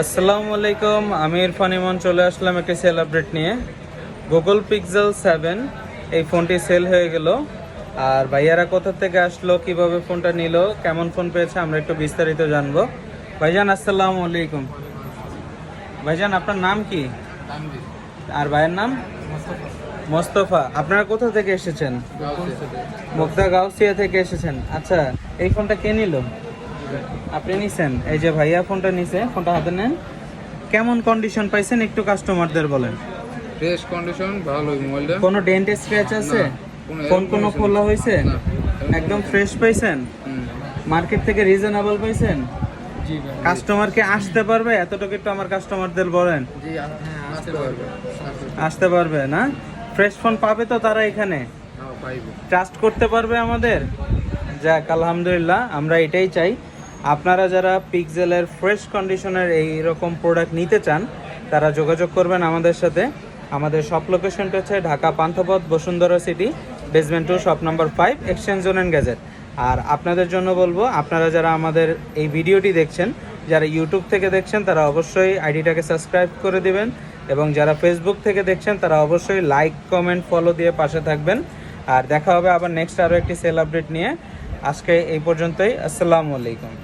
আসসালামু আলাইকুম, আমি ইরফান ইমন চলে আসলাম একটি সেল আপডেট নিয়ে। গুগল পিক্সেল 7 এই ফোনটি সেল হয়ে গেল। আর ভাইয়ারা কোথা থেকে আসলো, কিভাবে ফোনটা নিল, কেমন ফোন পেয়েছে আমরা একটু বিস্তারিত জানবো। ভাইজান আসসালামু আলাইকুম। ভাইজান আপনার নাম কি? আর ভাইয়ের নাম? মোস্তফা। আপনারা কোথা থেকে এসেছেন? মুগদা গাউসিয়া থেকে এসেছেন। আচ্ছা, এই ফোনটা কে নিল? আপনি নিছেন? এই যে ভাইয়া ফোনটা নিছে, ফোনটা হাতে নেন। কেমন কন্ডিশন পাইছেন একটু কাস্টমারদের বলেন। ফ্রেশ কন্ডিশন, ভালো মোবাইলটা। কোনো ডেন্ট স্ক্র্যাচ আছে? ফোন কোনো খোলা হয়েছে? একদম ফ্রেশ পাইছেন? মার্কেট থেকে রিজনেবল পাইছেন? জি ভাই। কাস্টমারকে আসতে পারবে এতটুকু একটু আমার কাস্টমারদের বলেন। জি, আসতে পারবে। আসতে পারবে না? ফ্রেশ ফোন পাবে তো তারা এখানে? হ্যাঁ, পাইবে। ট্রাস্ট করতে পারবে আমাদের? যাক আলহামদুলিল্লাহ, আমরা এটাই চাই। আপনারা যারা পিক্সেলের ফ্রেশ কন্ডিশনের এই রকম প্রোডাক্ট নিতে চান তারা যোগাযোগ করবেন আমাদের সাথে। আমাদের শপ লোকেশনটা হচ্ছে Dhaka Panthapath, Bashundhara city, basement 2, shop number 5, exchange zone and gadget. আর আপনাদের জন্য বলবো, আপনারা যারা আমাদের এই ভিডিওটি দেখছেন, যারা ইউটিউব থেকে দেখছেন তারা অবশ্যই আইডিটাকে সাবস্ক্রাইব করে দিবেন, এবং যারা ফেসবুক থেকে দেখছেন তারা অবশ্যই লাইক, কমেন্ট, ফলো দিয়ে পাশে থাকবেন। আর দেখা হবে আবার নেক্সট আরও একটি সেল আপডেট নিয়ে। আজকে এই পর্যন্তই। আসসালামু আলাইকুম।